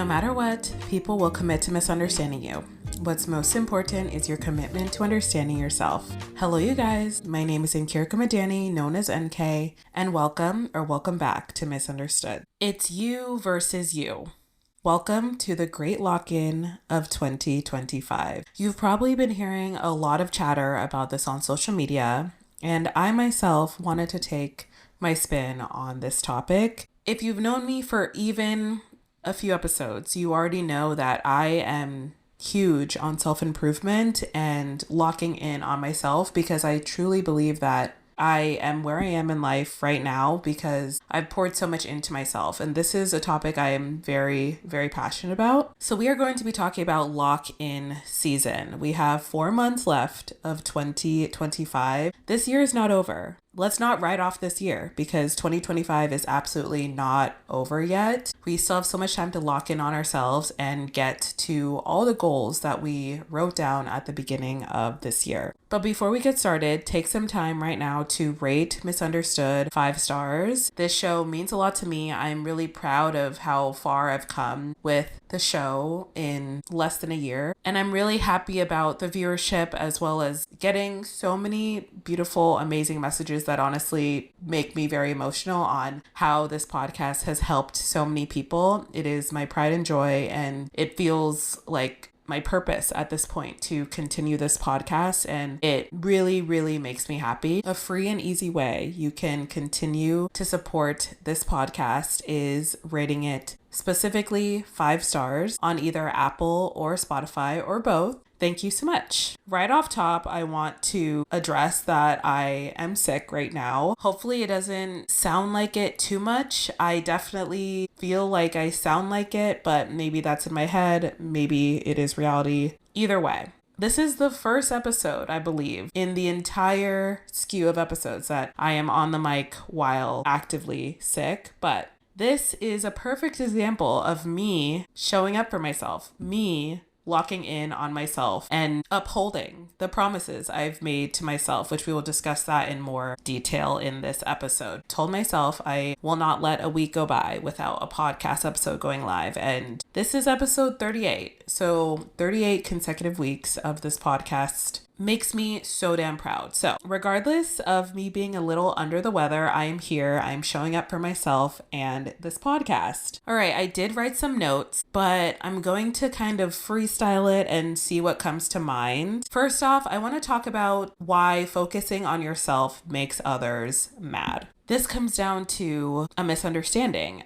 No matter what, people will commit to misunderstanding you. What's most important is your commitment to understanding yourself. Hello, you guys. My name is Nkirka Madani, known as NK, and welcome back to Misunderstood. It's you versus you. Welcome to the great lock-in of 2025. You've probably been hearing a lot of chatter about this on social media, and I myself wanted to take my spin on this topic. If you've known me for even a few episodes, you already know that I am huge on self-improvement and locking in on myself because I truly believe that I am where I am in life right now because I've poured so much into myself. And this is a topic I am very, very passionate about. So we are going to be talking about lock-in season. We have 4 months left of 2025. This year is not over. Let's not write off this year because 2025 is absolutely not over yet. We still have so much time to lock in on ourselves and get to all the goals that we wrote down at the beginning of this year. But before we get started, take some time right now to rate Misunderstood 5 stars. This show means a lot to me. I'm really proud of how far I've come with the show in less than a year. And I'm really happy about the viewership as well as getting so many beautiful, amazing messages that honestly make me very emotional on how this podcast has helped so many people. It is my pride and joy, and it feels like my purpose at this point to continue this podcast, and it really, really makes me happy. A free and easy way you can continue to support this podcast is rating it specifically 5 stars on either Apple or Spotify or both. Thank you so much. Right off top, I want to address that I am sick right now. Hopefully it doesn't sound like it too much. I definitely feel like I sound like it, but maybe that's in my head. Maybe it is reality. Either way. This is the first episode, I believe, in the entire skew of episodes that I am on the mic while actively sick, but this is a perfect example of me showing up for myself, me locking in on myself and upholding the promises I've made to myself, which we will discuss that in more detail in this episode. Told myself I will not let a week go by without a podcast episode going live. And this is episode 38. So 38 consecutive weeks of this podcast makes me so damn proud. So regardless of me being a little under the weather, I am here. I'm showing up for myself and this podcast. All right, I did write some notes, but I'm going to kind of freestyle it and see what comes to mind. First off, I want to talk about why focusing on yourself makes others mad. This comes down to a misunderstanding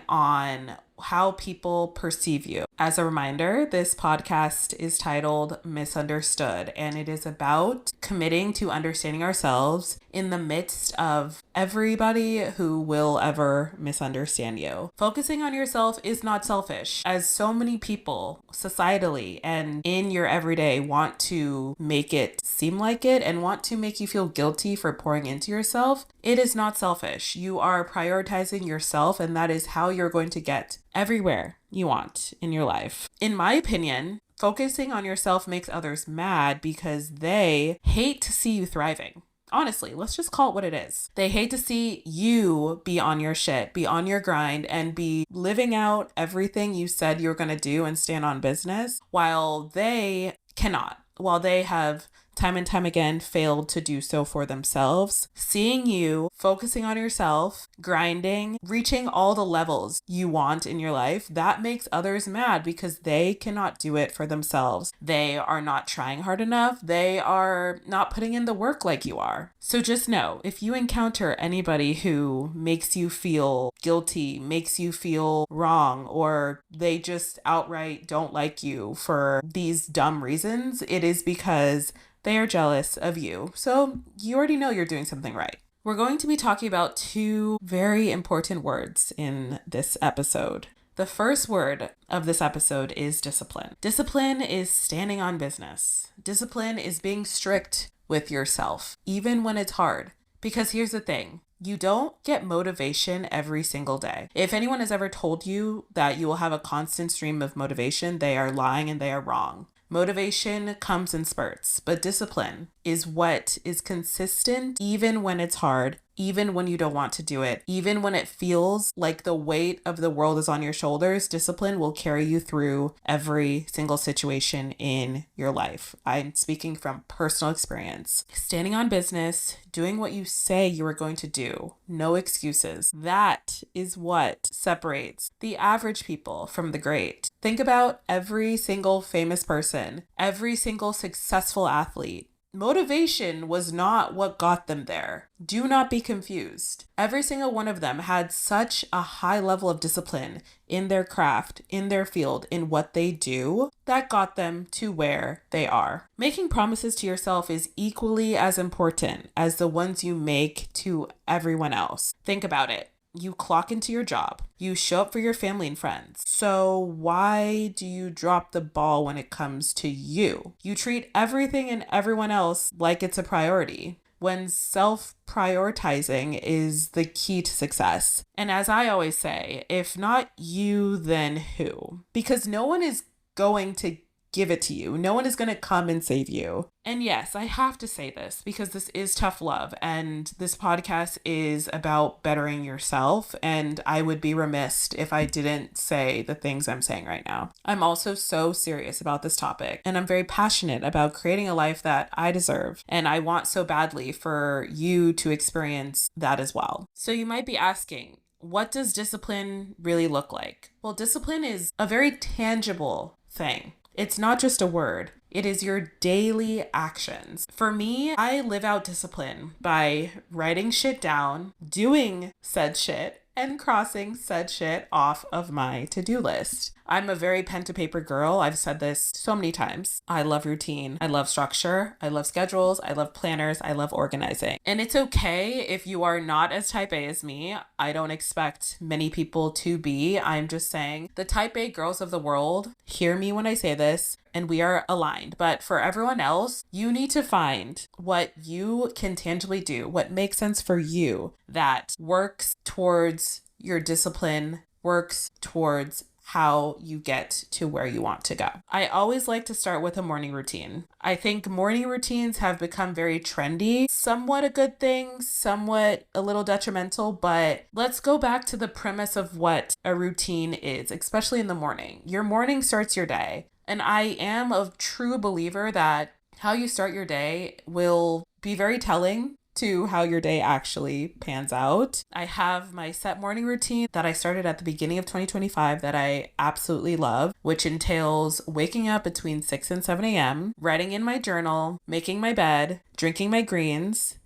on how people perceive you. As a reminder, this podcast is titled Misunderstood, and it is about committing to understanding ourselves in the midst of everybody who will ever misunderstand you. Focusing on yourself is not selfish, as so many people societally and in your everyday want to make it seem like it and want to make you feel guilty for pouring into yourself. It is not selfish. You are prioritizing yourself, and that is how you're going to get everywhere you want in your life. In my opinion, focusing on yourself makes others mad because they hate to see you thriving. Honestly, let's just call it what it is. They hate to see you be on your shit, be on your grind, and be living out everything you said you're going to do and stand on business while they cannot. While they have time and time again failed to do so for themselves. Seeing you focusing on yourself, grinding, reaching all the levels you want in your life, that makes others mad because they cannot do it for themselves. They are not trying hard enough. They are not putting in the work like you are. So just know, if you encounter anybody who makes you feel guilty, makes you feel wrong, or they just outright don't like you for these dumb reasons, it is because they are jealous of you. So you already know you're doing something right. We're going to be talking about 2 very important words in this episode. The first word of this episode is discipline. Discipline is standing on business. Discipline is being strict with yourself, even when it's hard. Because here's the thing. You don't get motivation every single day. If anyone has ever told you that you will have a constant stream of motivation, they are lying and they are wrong. Motivation comes in spurts, but discipline is what is consistent even when it's hard, even when you don't want to do it, even when it feels like the weight of the world is on your shoulders. Discipline will carry you through every single situation in your life. I'm speaking from personal experience. Standing on business, doing what you say you are going to do, no excuses. That is what separates the average people from the great. Think about every single famous person, every single successful athlete. Motivation was not what got them there. Do not be confused. Every single one of them had such a high level of discipline in their craft, in their field, in what they do, that got them to where they are. Making promises to yourself is equally as important as the ones you make to everyone else. Think about it. You clock into your job. You show up for your family and friends. So why do you drop the ball when it comes to you? You treat everything and everyone else like it's a priority, when self-prioritizing is the key to success. And as I always say, if not you, then who? Because no one is going to give it to you. No one is going to come and save you. And yes, I have to say this because this is tough love and this podcast is about bettering yourself. And I would be remiss if I didn't say the things I'm saying right now. I'm also so serious about this topic and I'm very passionate about creating a life that I deserve. And I want so badly for you to experience that as well. So you might be asking, what does discipline really look like? Well, discipline is a very tangible thing. It's not just a word. It is your daily actions. For me, I live out discipline by writing shit down, doing said shit, and crossing said shit off of my to-do list. I'm a very pen to paper girl. I've said this so many times. I love routine. I love structure. I love schedules. I love planners. I love organizing. And it's okay if you are not as type A as me. I don't expect many people to be. I'm just saying the type A girls of the world, hear me when I say this, and we are aligned. But for everyone else, you need to find what you can tangibly do, what makes sense for you, that works towards your discipline, works towards how you get to where you want to go. I always like to start with a morning routine. I think morning routines have become very trendy, somewhat a good thing, somewhat a little detrimental, but let's go back to the premise of what a routine is, especially in the morning. Your morning starts your day. And I am a true believer that how you start your day will be very telling to how your day actually pans out. I have my set morning routine that I started at the beginning of 2025 that I absolutely love, which entails waking up between 6 and 7 a.m., writing in my journal, making my bed, drinking my greens,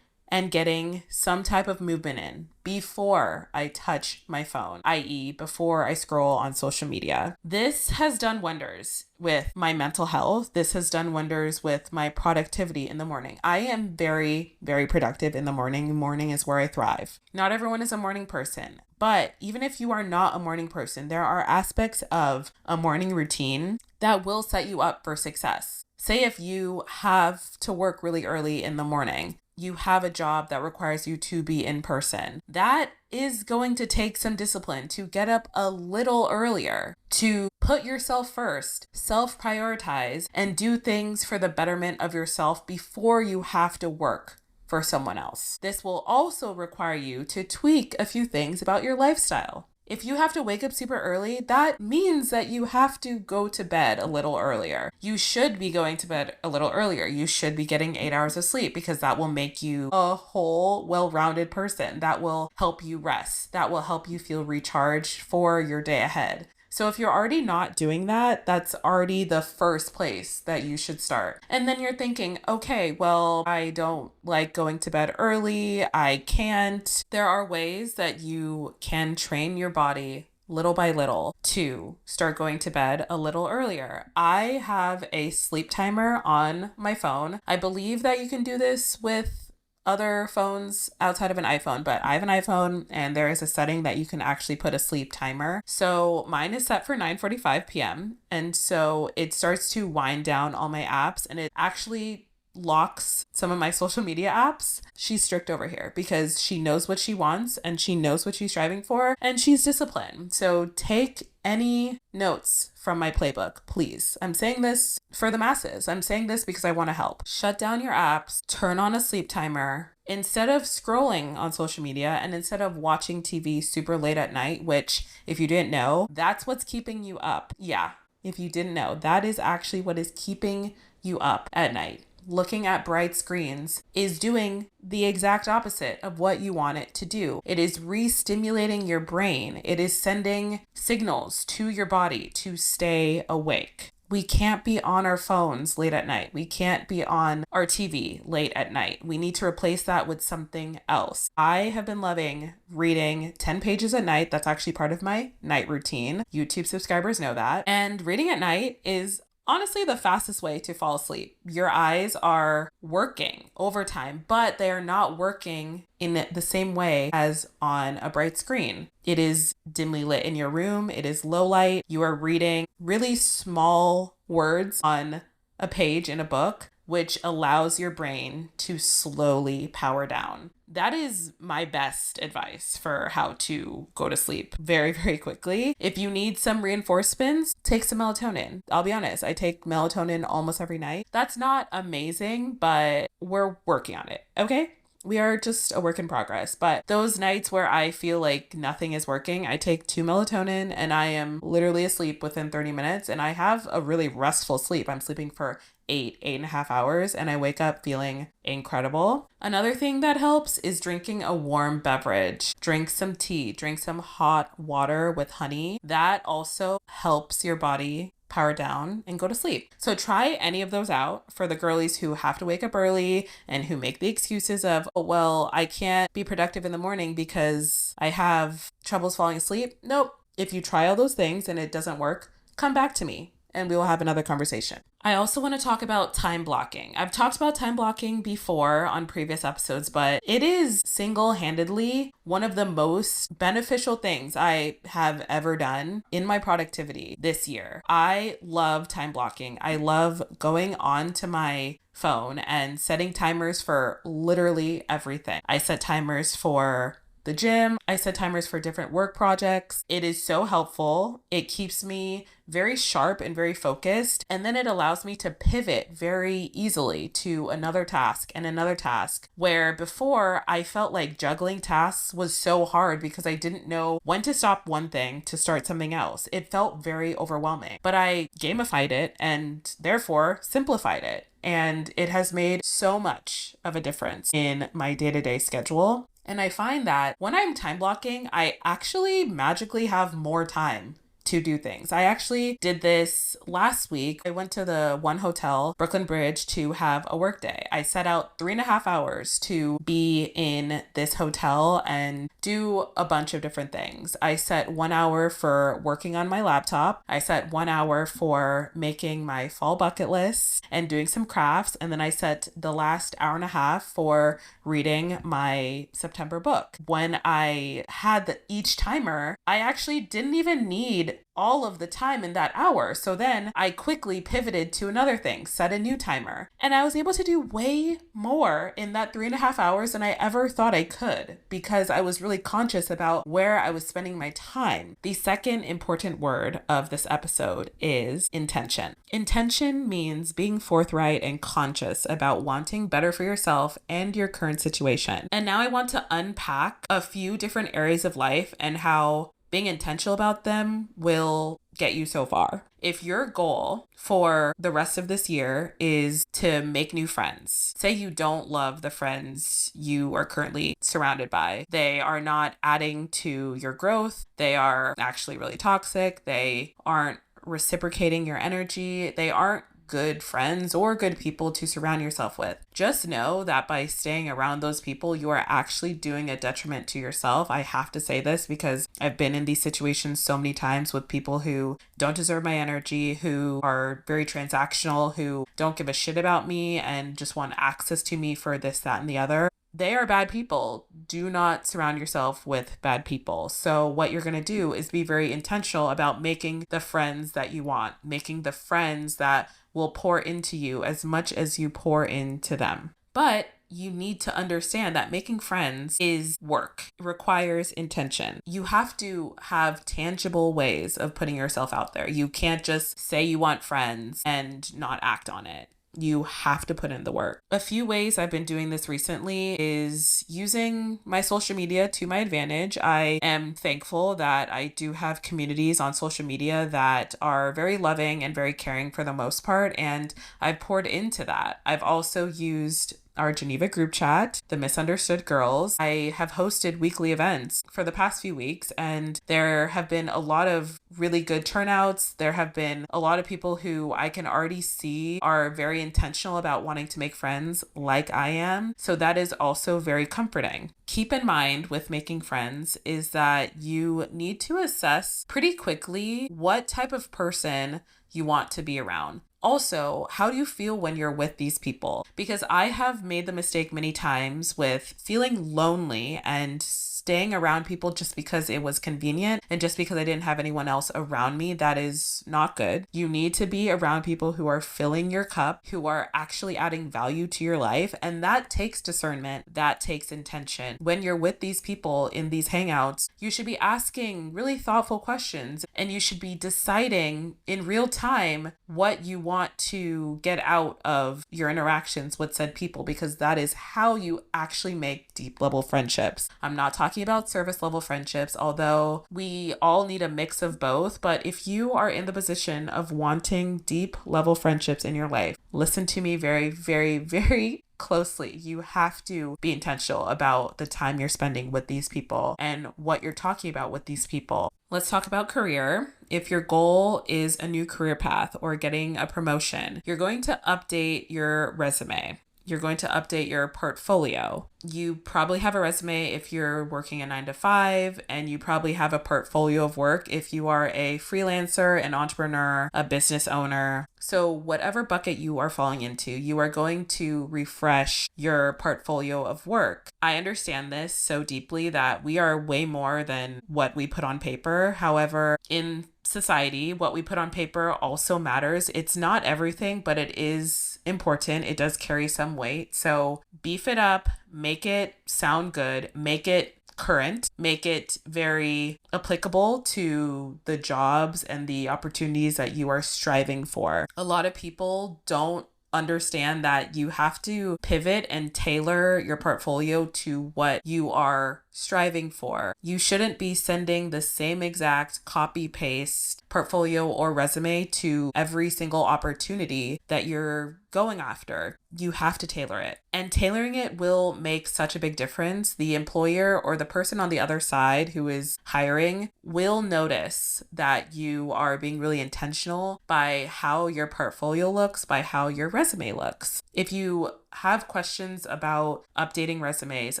and getting some type of movement in before I touch my phone, i.e. before I scroll on social media. This has done wonders with my mental health. This has done wonders with my productivity in the morning. I am very, very productive in the morning. Morning is where I thrive. Not everyone is a morning person, but even if you are not a morning person, there are aspects of a morning routine that will set you up for success. Say if you have to work really early in the morning, you have a job that requires you to be in person. That is going to take some discipline to get up a little earlier, to put yourself first, self-prioritize, and do things for the betterment of yourself before you have to work for someone else. This will also require you to tweak a few things about your lifestyle. If you have to wake up super early, that means that you have to go to bed a little earlier. You should be going to bed a little earlier. You should be getting 8 hours of sleep because that will make you a whole, well-rounded person. That will help you rest. That will help you feel recharged for your day ahead. So if you're already not doing that, that's already the first place that you should start. And then you're thinking, okay, well, I don't like going to bed early. I can't. There are ways that you can train your body little by little to start going to bed a little earlier. I have a sleep timer on my phone. I believe that you can do this with other phones outside of an iPhone, but I have an iPhone and there is a setting that you can actually put a sleep timer. So mine is set for 9:45 p.m. And so it starts to wind down all my apps and it actually locks some of my social media apps, she's strict over here because she knows what she wants and she knows what she's striving for and she's disciplined. So take any notes from my playbook, please. I'm saying this for the masses. I'm saying this because I want to help. Shut down your apps, turn on a sleep timer. Instead of scrolling on social media and instead of watching TV super late at night, which if you didn't know, that's what's keeping you up. Yeah, if you didn't know, that is actually what is keeping you up at night. Looking at bright screens is doing the exact opposite of what you want it to do. It is re-stimulating your brain. It is sending signals to your body to stay awake. We can't be on our phones late at night. We can't be on our TV late at night. We need to replace that with something else. I have been loving reading 10 pages at night. That's actually part of my night routine. YouTube subscribers know that. And reading at night is honestly the fastest way to fall asleep. Your eyes are working overtime, but they are not working in the same way as on a bright screen. It is dimly lit in your room. It is low light. You are reading really small words on a page in a book, which allows your brain to slowly power down. That is my best advice for how to go to sleep very, very quickly. If you need some reinforcements, take some melatonin. I'll be honest, I take melatonin almost every night. That's not amazing, but we're working on it, okay? We are just a work in progress. But those nights where I feel like nothing is working, I take 2 melatonin and I am literally asleep within 30 minutes and I have a really restful sleep. I'm sleeping for 8.5 hours and I wake up feeling incredible. Another thing that helps is drinking a warm beverage. Drink some tea, drink some hot water with honey. That also helps your body power down and go to sleep. So try any of those out for the girlies who have to wake up early and who make the excuses of, oh, well, I can't be productive in the morning because I have troubles falling asleep. Nope. If you try all those things and it doesn't work, come back to me and we will have another conversation. I also want to talk about time blocking. I've talked about time blocking before on previous episodes, but it is single-handedly one of the most beneficial things I have ever done in my productivity this year. I love time blocking. I love going on to my phone and setting timers for literally everything. I set timers for the gym. I set timers for different work projects. It is so helpful. It keeps me very sharp and very focused. And then it allows me to pivot very easily to another task and another task, where before I felt like juggling tasks was so hard because I didn't know when to stop one thing to start something else. It felt very overwhelming, but I gamified it and therefore simplified it. And it has made so much of a difference in my day-to-day schedule. And I find that when I'm time blocking, I actually magically have more time to do things. I actually did this last week. I went to the one hotel, Brooklyn Bridge, to have a work day. I set out 3.5 hours to be in this hotel and do a bunch of different things. I set 1 hour for working on my laptop. I set 1 hour for making my fall bucket list and doing some crafts. And then I set the last hour and a half for reading my September book. When I had each timer, I actually didn't even need all of the time in that hour. So then I quickly pivoted to another thing, set a new timer, and I was able to do way more in that 3.5 hours than I ever thought I could because I was really conscious about where I was spending my time. The second important word of this episode is intention. Intention means being forthright and conscious about wanting better for yourself and your current situation. And now I want to unpack a few different areas of life and how being intentional about them will get you so far. If your goal for the rest of this year is to make new friends, say you don't love the friends you are currently surrounded by, they are not adding to your growth, they are actually really toxic, they aren't reciprocating your energy, they aren't good friends or good people to surround yourself with. Just know that by staying around those people, you are actually doing a detriment to yourself. I have to say this because I've been in these situations so many times with people who don't deserve my energy, who are very transactional, who don't give a shit about me and just want access to me for this, that, and the other. They are bad people. Do not surround yourself with bad people. So what you're going to do is be very intentional about making the friends that you want, making the friends that will pour into you as much as you pour into them. But you need to understand that making friends is work. It requires intention. You have to have tangible ways of putting yourself out there. You can't just say you want friends and not act on it. You have to put in the work. A few ways I've been doing this recently is using my social media to my advantage. I am thankful that I do have communities on social media that are very loving and very caring for the most part, and I've poured into that. I've also used our Geneva group chat, the Misunderstood Girls. I have hosted weekly events for the past few weeks, and there have been a lot of really good turnouts. There have been a lot of people who I can already see are very intentional about wanting to make friends like I am. So that is also very comforting. Keep in mind with making friends is that you need to assess pretty quickly what type of person you want to be around. Also, how do you feel when you're with these people? Because I have made the mistake many times with feeling lonely and staying around people just because it was convenient and just because I didn't have anyone else around me. That is not good. You need to be around people who are filling your cup, who are actually adding value to your life. And that takes discernment. That takes intention. When you're with these people in these hangouts, you should be asking really thoughtful questions, and you should be deciding in real time what you want to get out of your interactions with said people, because that is how you actually make deep level friendships. I'm not talking about surface level friendships, although we all need a mix of both. But if you are in the position of wanting deep level friendships in your life, listen to me very, very, very closely. You have to be intentional about the time you're spending with these people and what you're talking about with these people. Let's talk about career. If your goal is a new career path or getting a promotion, you're going to update your resume. You're going to update your portfolio. You probably have a resume if you're working a 9-to-5, and you probably have a portfolio of work if you are a freelancer, an entrepreneur, a business owner. So whatever bucket you are falling into, you are going to refresh your portfolio of work. I understand this so deeply that we are way more than what we put on paper. However, in society, what we put on paper also matters. It's not everything, but it is important. It does carry some weight. So beef it up, make it sound good, make it current, make it very applicable to the jobs and the opportunities that you are striving for. A lot of people don't understand that you have to pivot and tailor your portfolio to what you are striving for. You shouldn't be sending the same exact copy paste portfolio or resume to every single opportunity that you're going after. You have to tailor it. And tailoring it will make such a big difference. The employer or the person on the other side who is hiring will notice that you are being really intentional by how your portfolio looks, by how your resume looks. If you have questions about updating resumes,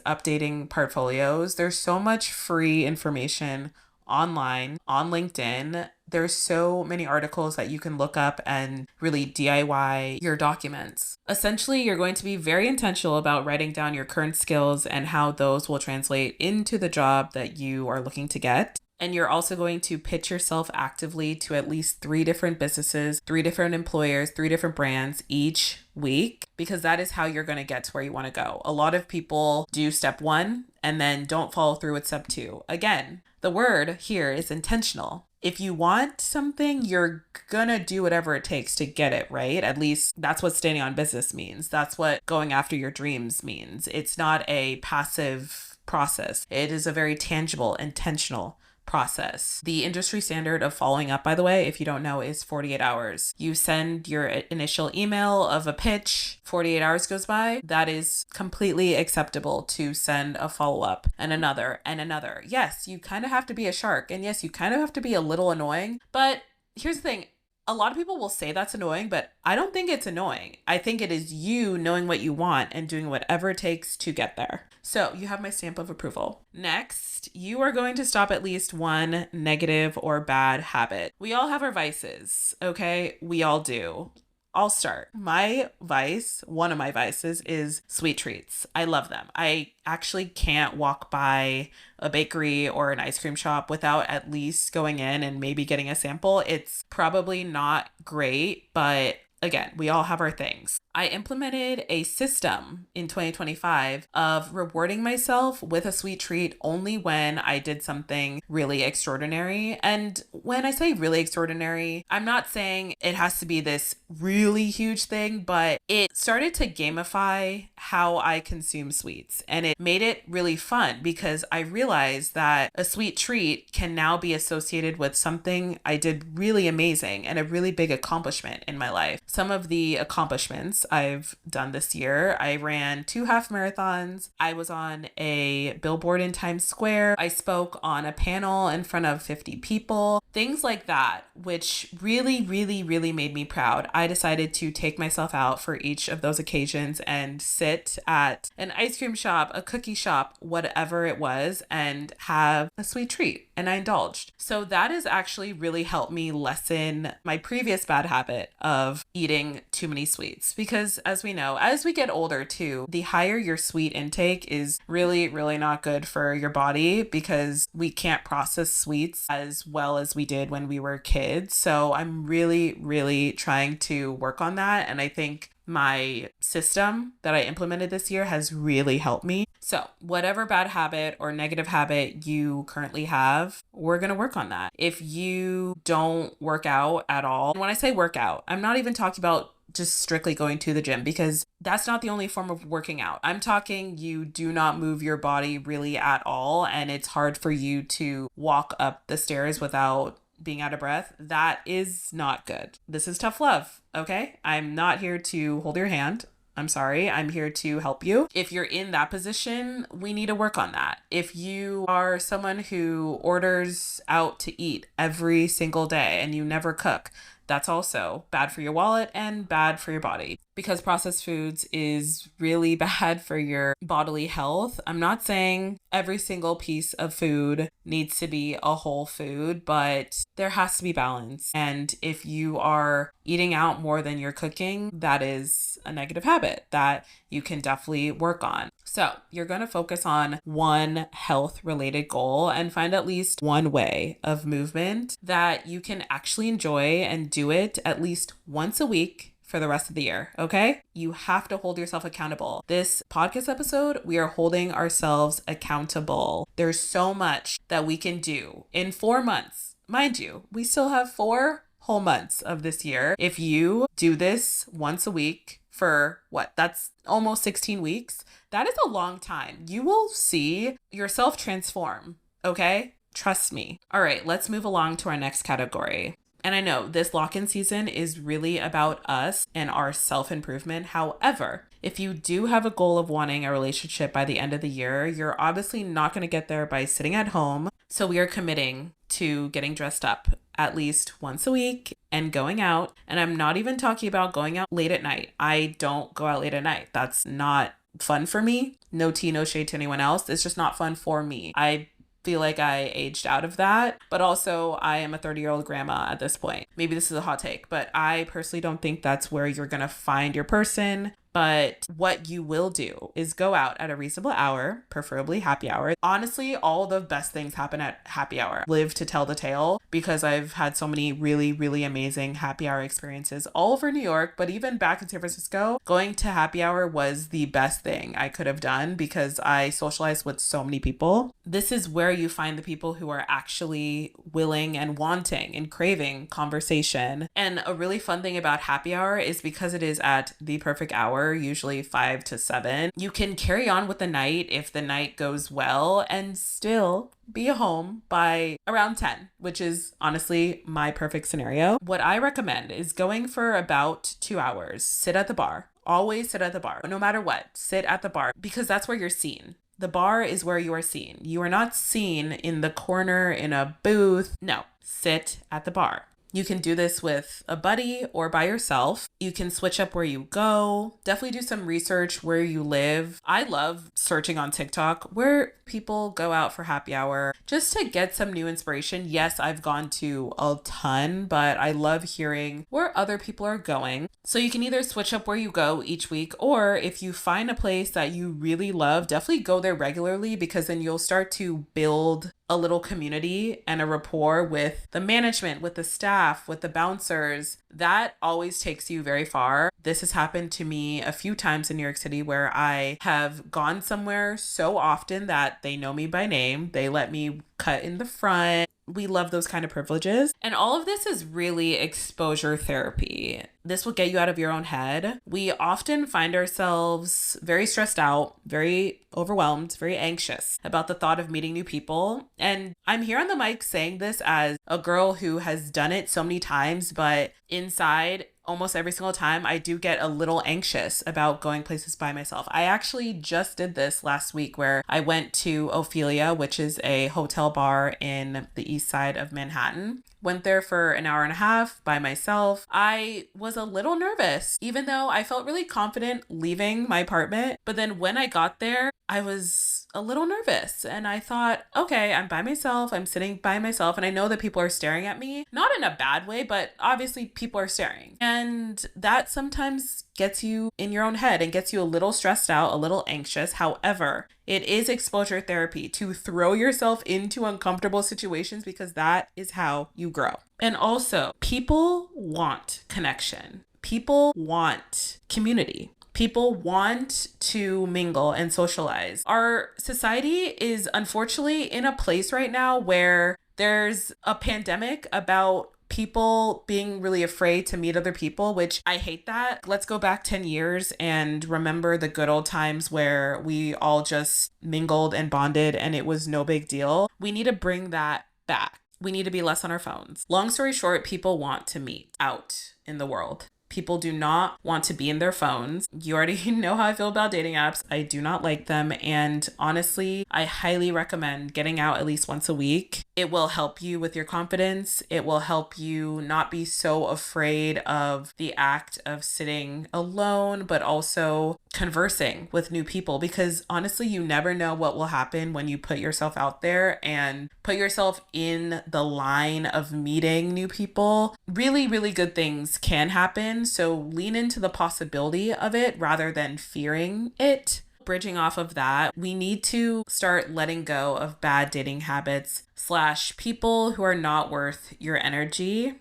updating portfolios, there's so much free information online, on LinkedIn. There's so many articles that you can look up and really DIY your documents. Essentially, you're going to be very intentional about writing down your current skills and how those will translate into the job that you are looking to get. And you're also going to pitch yourself actively to at least 3 different businesses, 3 different employers, 3 different brands each week, because that is how you're going to get to where you want to go. A lot of people do step 1 and then don't follow through with step 2. Again, the word here is intentional. If you want something, you're gonna do whatever it takes to get it, right? At least that's what standing on business means. That's what going after your dreams means. It's not a passive process. It is a very tangible, intentional process. The industry standard of following up, by the way, if you don't know, is 48 hours. You send your initial email of a pitch, 48 hours goes by. That is completely acceptable to send a follow-up and another and another. Yes, you kind of have to be a shark, and yes, you kind of have to be a little annoying, but here's the thing. A lot of people will say that's annoying, but I don't think it's annoying. I think it is you knowing what you want and doing whatever it takes to get there. So you have my stamp of approval. Next, you are going to stop at least one negative or bad habit. We all have our vices, okay? We all do. I'll start. My vice, one of my vices, is sweet treats. I love them. I actually can't walk by a bakery or an ice cream shop without at least going in and maybe getting a sample. It's probably not great, but again, we all have our things. I implemented a system in 2025 of rewarding myself with a sweet treat only when I did something really extraordinary. And when I say really extraordinary, I'm not saying it has to be this really huge thing, but it started to gamify how I consume sweets. And it made it really fun because I realized that a sweet treat can now be associated with something I did really amazing and a really big accomplishment in my life. Some of the accomplishments I've done this year: I ran 2 half marathons. I was on a billboard in Times Square. I spoke on a panel in front of 50 people. Things like that, which really, really, really made me proud. I decided to take myself out for each of those occasions and sit at an ice cream shop, a cookie shop, whatever it was, and have a sweet treat. And I indulged. So that has actually really helped me lessen my previous bad habit of eating too many sweets. Because as we know, as we get older too, the higher your sweet intake is really, really not good for your body because we can't process sweets as well as we did when we were kids. So I'm really, really trying to work on that. And I think my system that I implemented this year has really helped me. So whatever bad habit or negative habit you currently have, we're going to work on that. If you don't work out at all, and when I say work out, I'm not even talking about just strictly going to the gym because that's not the only form of working out. I'm talking you do not move your body really at all, and it's hard for you to walk up the stairs without being out of breath. That is not good. This is tough love, okay? I'm not here to hold your hand. I'm sorry. I'm here to help you. If you're in that position, we need to work on that. If you are someone who orders out to eat every single day and you never cook, that's also bad for your wallet and bad for your body because processed foods is really bad for your bodily health. I'm not saying every single piece of food needs to be a whole food, but there has to be balance. And if you are eating out more than you're cooking, that is a negative habit that you can definitely work on. So you're going to focus on one health related goal and find at least one way of movement that you can actually enjoy and do it at least once a week for the rest of the year, okay? You have to hold yourself accountable. This podcast episode, we are holding ourselves accountable. There's so much that we can do in 4 months. Mind you, we still have 4 whole months of this year. If you do this once a week for that's almost 16 weeks. That is a long time. You will see yourself transform, okay? Trust me. All right, let's move along to our next category. And I know this lock-in season is really about us and our self-improvement. However, if you do have a goal of wanting a relationship by the end of the year, you're obviously not going to get there by sitting at home. So we are committing to getting dressed up at least once a week and going out. And I'm not even talking about going out late at night. I don't go out late at night. That's not fun for me. No tea, no shade to anyone else. It's just not fun for me. I feel like I aged out of that, but also I am a 30-year-old grandma at this point. Maybe this is a hot take, but I personally don't think that's where you're going to find your person. But what you will do is go out at a reasonable hour, preferably happy hour. Honestly, all the best things happen at happy hour. Live to tell the tale because I've had so many really, really amazing happy hour experiences all over New York, but even back in San Francisco, going to happy hour was the best thing I could have done because I socialized with so many people. This is where you find the people who are actually willing and wanting and craving conversation. And a really fun thing about happy hour is because it is at the perfect hour, usually 5 to 7. You can carry on with the night if the night goes well and still be home by around 10, which is honestly my perfect scenario. What I recommend is going for about 2 hours. Sit at the bar. Always sit at the bar. No matter what, sit at the bar because that's where you're seen. The bar is where you are seen. You are not seen in the corner in a booth. No, sit at the bar. You can do this with a buddy or by yourself. You can switch up where you go. Definitely do some research where you live. I love searching on TikTok where people go out for happy hour just to get some new inspiration. Yes, I've gone to a ton, but I love hearing where other people are going. So you can either switch up where you go each week, or if you find a place that you really love, definitely go there regularly because then you'll start to build a little community and a rapport with the management, with the staff, with the bouncers, that always takes you very far. This has happened to me a few times in New York City where I have gone somewhere so often that they know me by name. They let me cut in the front. We love those kind of privileges. And all of this is really exposure therapy. This will get you out of your own head. We often find ourselves very stressed out, very overwhelmed, very anxious about the thought of meeting new people. And I'm here on the mic saying this as a girl who has done it so many times, but inside, almost every single time, I do get a little anxious about going places by myself. I actually just did this last week where I went to Ophelia, which is a hotel bar in the east side of Manhattan. Went there for an hour and a half by myself. I was a little nervous, even though I felt really confident leaving my apartment. But then when I got there, I was a little nervous and I thought, okay, I'm by myself. I'm sitting by myself and I know that people are staring at me, not in a bad way, but obviously people are staring. And that sometimes gets you in your own head and gets you a little stressed out, a little anxious. However, it is exposure therapy to throw yourself into uncomfortable situations because that is how you grow. And also, people want connection. People want community. People want to mingle and socialize. Our society is unfortunately in a place right now where there's a pandemic about people being really afraid to meet other people, which I hate that. Let's go back 10 years and remember the good old times where we all just mingled and bonded and it was no big deal. We need to bring that back. We need to be less on our phones. Long story short, people want to meet out in the world. People do not want to be in their phones. You already know how I feel about dating apps. I do not like them. And honestly, I highly recommend getting out at least once a week. It will help you with your confidence. It will help you not be so afraid of the act of sitting alone, but also conversing with new people, because honestly, you never know what will happen when you put yourself out there and put yourself in the line of meeting new people. Really, really good things can happen. So lean into the possibility of it rather than fearing it. Bridging off of that, we need to start letting go of bad dating habits / people who are not worth your energy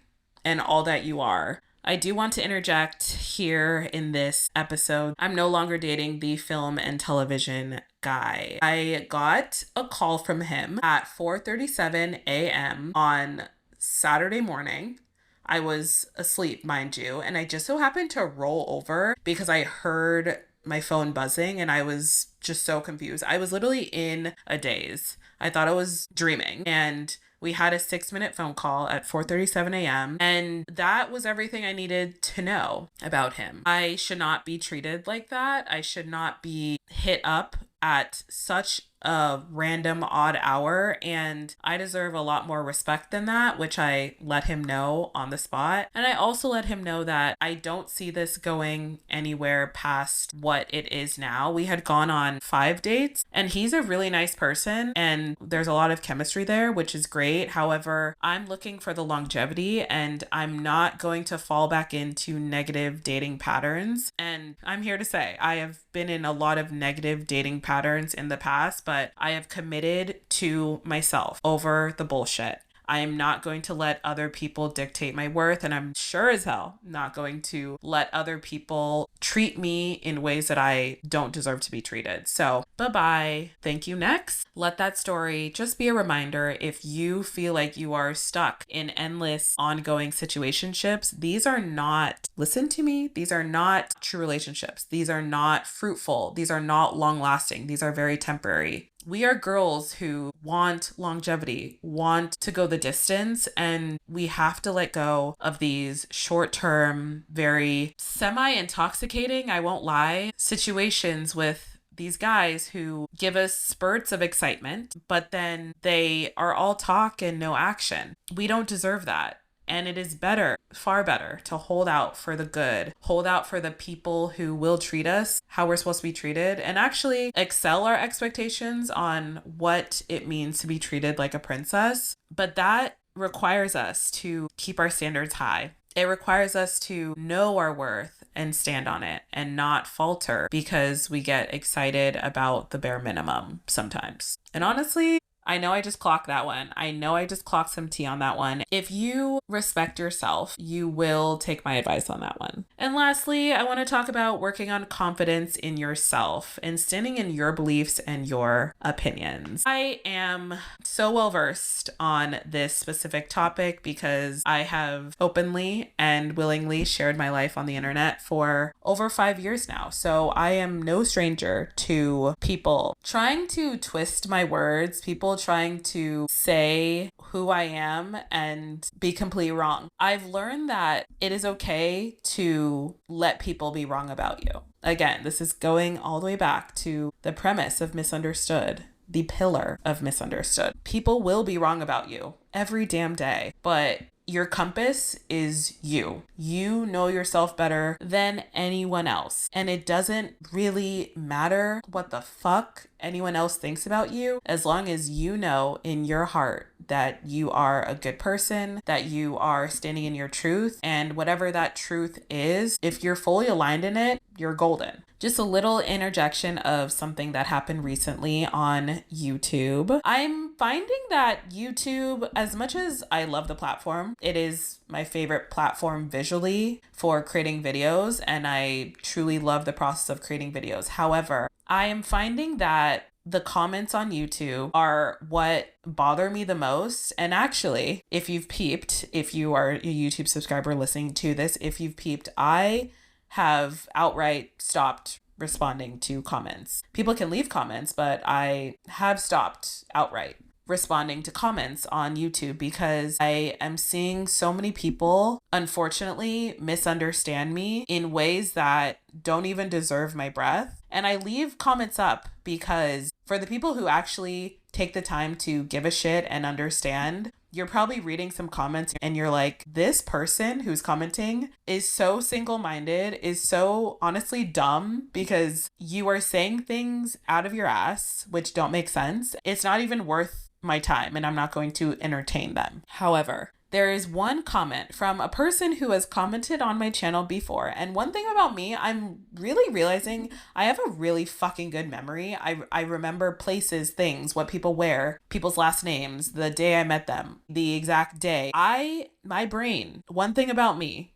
and all that you are. I do want to interject here in this episode. I'm no longer dating the film and television guy. I got a call from him at 4:37 a.m. on Saturday morning. I was asleep, mind you, and I just so happened to roll over because I heard my phone buzzing and I was just so confused. I was literally in a daze. I thought I was dreaming, and we had a 6-minute phone call at 4:37 a.m. and that was everything I needed to know about him. I should not be treated like that. I should not be hit up at such a random odd hour, and I deserve a lot more respect than that, which I let him know on the spot. And I also let him know that I don't see this going anywhere past what it is now. We had gone on 5 dates and he's a really nice person and there's a lot of chemistry there, which is great. However, I'm looking for the longevity and I'm not going to fall back into negative dating patterns. And I'm here to say I have been in a lot of negative dating patterns in the past, but I have committed to myself over the bullshit. I am not going to let other people dictate my worth, and I'm sure as hell not going to let other people treat me in ways that I don't deserve to be treated. So bye-bye. Thank you. Next. Let that story just be a reminder. If you feel like you are stuck in endless ongoing situationships, these are not, listen to me, these are not true relationships. These are not fruitful. These are not long lasting. These are very temporary. We are girls who want longevity, want to go the distance, and we have to let go of these short-term, very semi-intoxicating, I won't lie, situations with these guys who give us spurts of excitement, but then they are all talk and no action. We don't deserve that. And it is better, far better, to hold out for the good, hold out for the people who will treat us how we're supposed to be treated, and actually excel our expectations on what it means to be treated like a princess. But that requires us to keep our standards high. It requires us to know our worth and stand on it and not falter because we get excited about the bare minimum sometimes. And honestly, I know I just clocked that one. I know I just clocked some tea on that one. If you respect yourself, you will take my advice on that one. And lastly, I want to talk about working on confidence in yourself and standing in your beliefs and your opinions. I am so well versed on this specific topic because I have openly and willingly shared my life on the internet for over 5 years now. So I am no stranger to people trying to twist my words, people trying to say who I am and be completely wrong. I've learned that it is okay to let people be wrong about you. Again, this is going all the way back to the premise of Misunderstood, the pillar of Misunderstood. People will be wrong about you every damn day, but your compass is you. You know yourself better than anyone else. And it doesn't really matter what the fuck anyone else thinks about you, as long as you know in your heart that you are a good person, that you are standing in your truth, and whatever that truth is, if you're fully aligned in it, you're golden. Just a little interjection of something that happened recently on YouTube. I'm finding that YouTube, as much as I love the platform, it is my favorite platform visually for creating videos, and I truly love the process of creating videos. However, I am finding that the comments on YouTube are what bother me the most. And actually, if you've peeped, if you are a YouTube subscriber listening to this, if you've peeped, I have outright stopped responding to comments. People can leave comments, but I have stopped outright responding to comments on YouTube because I am seeing so many people, unfortunately, misunderstand me in ways that don't even deserve my breath. And I leave comments up because for the people who actually take the time to give a shit and understand, you're probably reading some comments and you're like, this person who's commenting is so single-minded, is so honestly dumb because you are saying things out of your ass which don't make sense. It's not even worth my time and I'm not going to entertain them. However, there is one comment from a person who has commented on my channel before. And one thing about me, I'm really realizing I have a really fucking good memory. I remember places, things, what people wear, people's last names, the day I met them, the exact day. My brain, one thing about me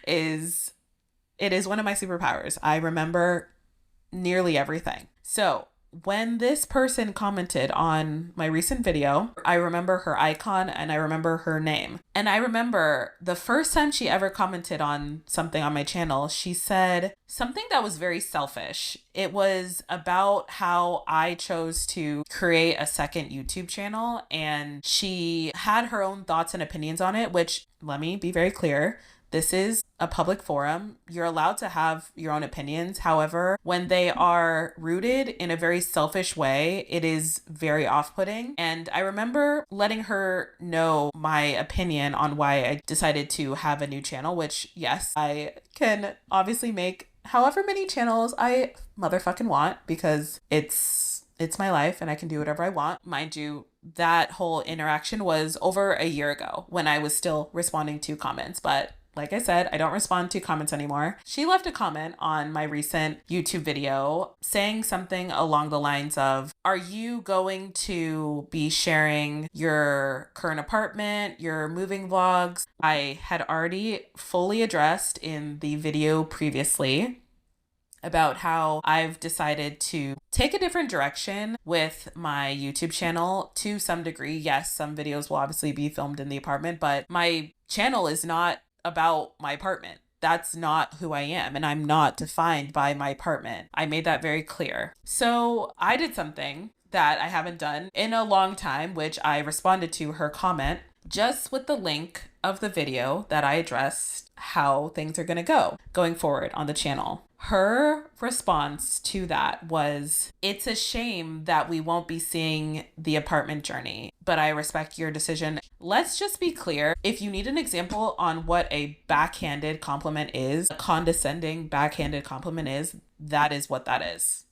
is it is one of my superpowers. I remember nearly everything. So when this person commented on my recent video, I remember her icon and I remember her name. And I remember the first time she ever commented on something on my channel, she said something that was very selfish. It was about how I chose to create a second YouTube channel, and she had her own thoughts and opinions on it, which, let me be very clear, this is a public forum. You're allowed to have your own opinions. However, when they are rooted in a very selfish way, it is very off-putting. And I remember letting her know my opinion on why I decided to have a new channel, which, yes, I can obviously make however many channels I motherfucking want because it's my life and I can do whatever I want. Mind you, that whole interaction was over a year ago when I was still responding to comments, but like I said, I don't respond to comments anymore. She left a comment on my recent YouTube video saying something along the lines of, are you going to be sharing your current apartment, your moving vlogs? I had already fully addressed in the video previously about how I've decided to take a different direction with my YouTube channel to some degree. Yes, some videos will obviously be filmed in the apartment, but my channel is not about my apartment. That's not who I am, and I'm not defined by my apartment. I made that very clear. So I did something that I haven't done in a long time, which I responded to her comment just with the link of the video that I addressed how things are going to go going forward on the channel. Her response to that was, it's a shame that we won't be seeing the apartment journey, but I respect your decision. Let's just be clear. If you need an example on what a backhanded compliment is, a condescending backhanded compliment is, that is what that is.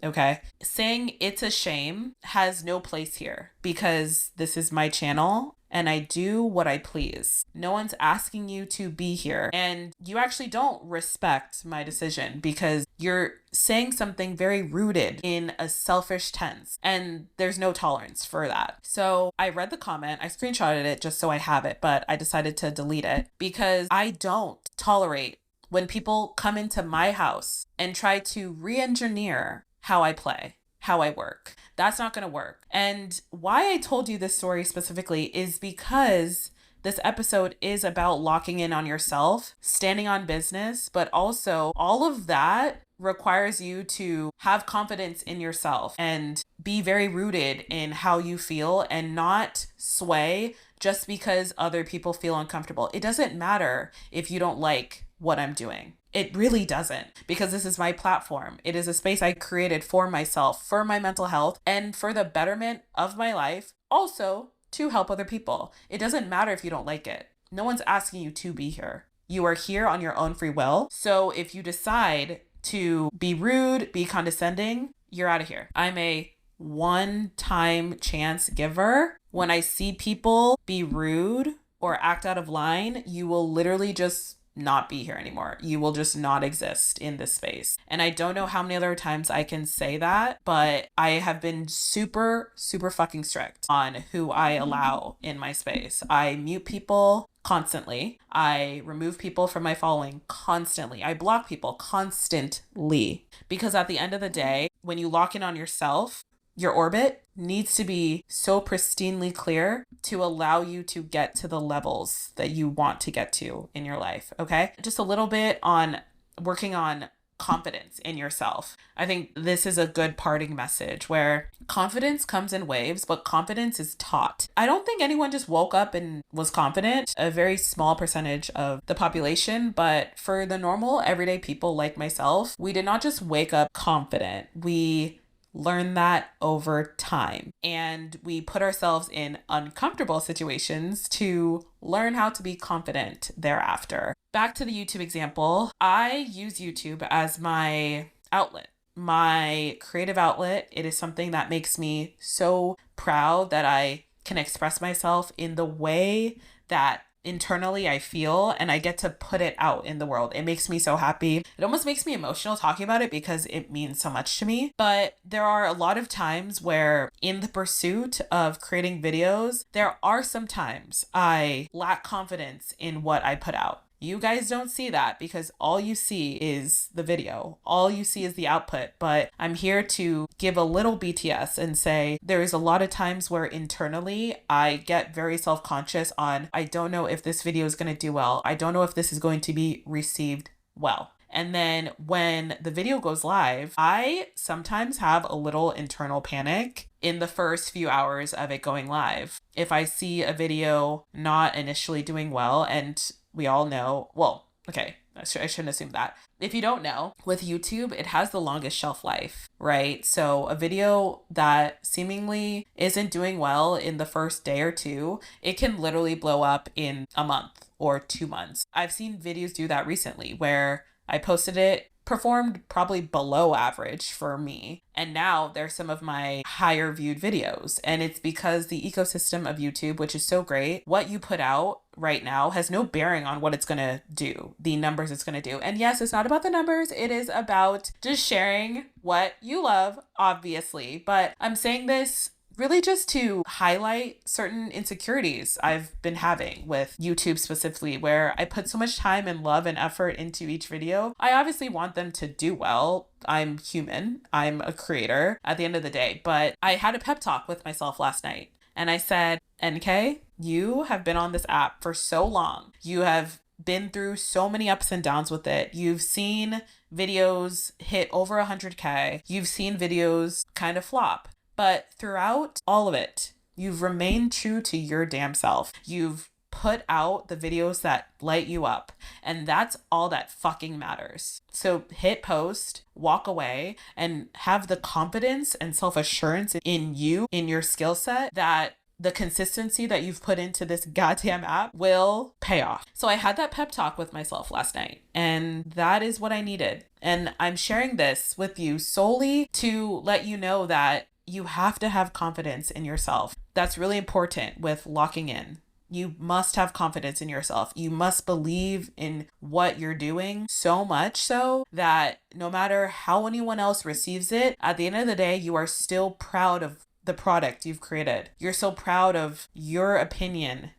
Okay? Saying it's a shame has no place here because this is my channel and I do what I please. No one's asking you to be here. And you actually don't respect my decision because you're saying something very rooted in a selfish tense, and there's no tolerance for that. So I read the comment, I screenshotted it just so I have it, but I decided to delete it because I don't tolerate when people come into my house and try to re-engineer how I play, how I work. That's not going to work. And why I told you this story specifically is because this episode is about locking in on yourself, standing on business, but also all of that requires you to have confidence in yourself and be very rooted in how you feel and not sway just because other people feel uncomfortable. It doesn't matter if you don't like what I'm doing. It really doesn't, because this is my platform. It is a space I created for myself, for my mental health, and for the betterment of my life, also to help other people. It doesn't matter if you don't like it. No one's asking you to be here. You are here on your own free will. So if you decide to be rude, be condescending, you're out of here. I'm a one-time chance giver. When I see people be rude or act out of line, you will literally just not be here anymore. You will just not exist in this space. And I don't know how many other times I can say that, but I have been super, super fucking strict on who I allow in my space. I mute people constantly. I remove people from my following constantly. I block people constantly. Because at the end of the day, when you lock in on yourself, your orbit needs to be so pristinely clear to allow you to get to the levels that you want to get to in your life, okay? Just a little bit on working on confidence in yourself. I think this is a good parting message where confidence comes in waves, but confidence is taught. I don't think anyone just woke up and was confident, a very small percentage of the population, but for the normal everyday people like myself, we did not just wake up confident. We learn that over time. And we put ourselves in uncomfortable situations to learn how to be confident thereafter. Back to the YouTube example, I use YouTube as my outlet, my creative outlet. It is something that makes me so proud that I can express myself in the way that internally I feel, and I get to put it out in the world. It makes me so happy. It almost makes me emotional talking about it because it means so much to me. But there are a lot of times where in the pursuit of creating videos, there are some times I lack confidence in what I put out. You guys don't see that because all you see is the video. All you see is the output. But I'm here to give a little BTS and say there is a lot of times where internally I get very self-conscious on, I don't know if this video is going to do well. I don't know if this is going to be received well. And then when the video goes live, I sometimes have a little internal panic in the first few hours of it going live. If I see a video not initially doing well, and we all know, well, okay, I shouldn't assume that. If you don't know, with YouTube, it has the longest shelf life, right? So a video that seemingly isn't doing well in the first day or two, it can literally blow up in a month or 2 months. I've seen videos do that recently where I posted it, performed probably below average for me. And now they're some of my higher viewed videos. And it's because the ecosystem of YouTube, which is so great, what you put out right now has no bearing on what it's going to do, the numbers it's going to do. And yes, it's not about the numbers. It is about just sharing what you love, obviously. But I'm saying this really just to highlight certain insecurities I've been having with YouTube specifically, where I put so much time and love and effort into each video. I obviously want them to do well. I'm human. I'm a creator at the end of the day. But I had a pep talk with myself last night and I said, NK, you have been on this app for so long. You have been through so many ups and downs with it. You've seen videos hit over 100K. You've seen videos kind of flop. But throughout all of it, you've remained true to your damn self. You've put out the videos that light you up. And that's all that fucking matters. So hit post, walk away, and have the confidence and self-assurance in you, in your skill set, that the consistency that you've put into this goddamn app will pay off. So I had that pep talk with myself last night, and that is what I needed. And I'm sharing this with you solely to let you know that You have to have confidence in yourself. That's really important with locking in. You must have confidence in yourself. You must believe in what you're doing so much so that no matter how anyone else receives it, at the end of the day, you are still proud of the product you've created. You're so proud of your opinion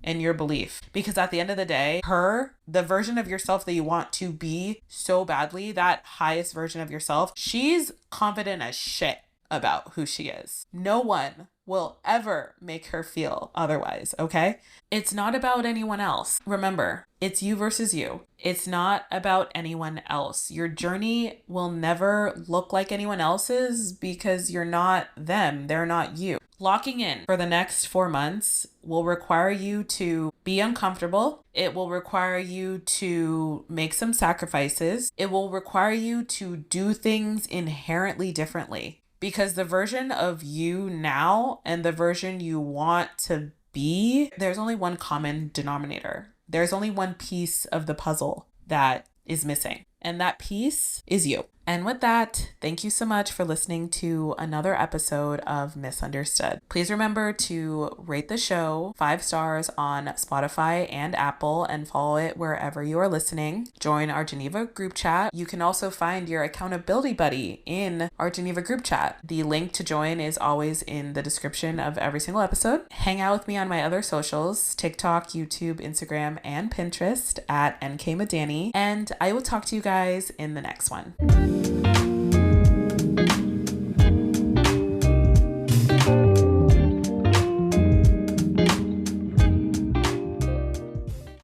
and your belief. Because at the end of the day, the version of yourself that you want to be so badly, that highest version of yourself, she's confident as shit about who she is. No one will ever make her feel otherwise, okay? It's not about anyone else. Remember, it's you versus you. It's not about anyone else. Your journey will never look like anyone else's because you're not them. They're not you. Locking in for the next 4 months will require you to be uncomfortable. It will require you to make some sacrifices. It will require you to do things inherently differently. Because the version of you now and the version you want to be, there's only one common denominator. There's only one piece of the puzzle that is missing. And that piece is you. And with that, thank you so much for listening to another episode of Misunderstood. Please remember to rate the show 5 stars on Spotify and Apple and follow it wherever you are listening. Join our Geneva group chat. You can also find your accountability buddy in our Geneva group chat. The link to join is always in the description of every single episode. Hang out with me on my other socials, TikTok, YouTube, Instagram, and Pinterest at nkmadani. And I will talk to you guys in the next one.